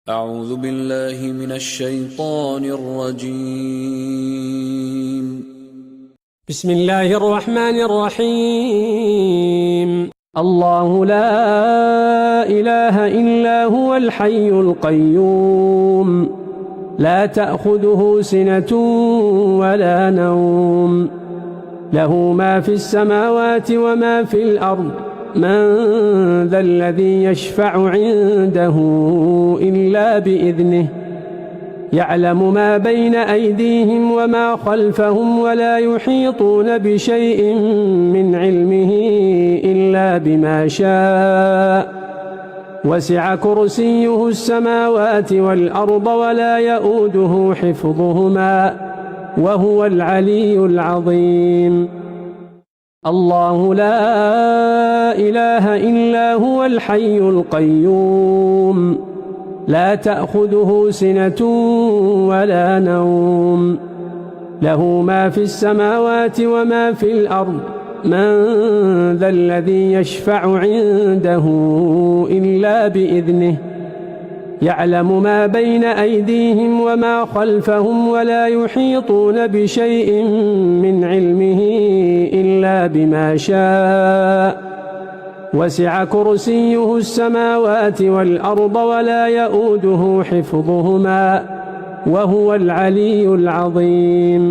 أعوذ بالله من الشيطان الرجيم. بسم الله الرحمن الرحيم. الله لا إله إلا هو الحي القيوم لا تأخذه سنة ولا نوم له ما في السماوات وما في الأرض من ذا الذي يشفع عنده إلا بإذنه يعلم ما بين أيديهم وما خلفهم ولا يحيطون بشيء من علمه إلا بما شاء وسع كرسيه السماوات والأرض ولا يؤوده حفظهما وهو العلي العظيم. الله لا إله إلا هو الحي القيوم لا تأخذه سنة ولا نوم له ما في السماوات وما في الأرض من ذا الذي يشفع عنده إلا بإذنه يعلم ما بين أيديهم وما خلفهم ولا يحيطون بشيء من علمه إلا بما شاء وسع كرسيه السماوات والأرض ولا يؤوده حفظهما وهو العلي العظيم.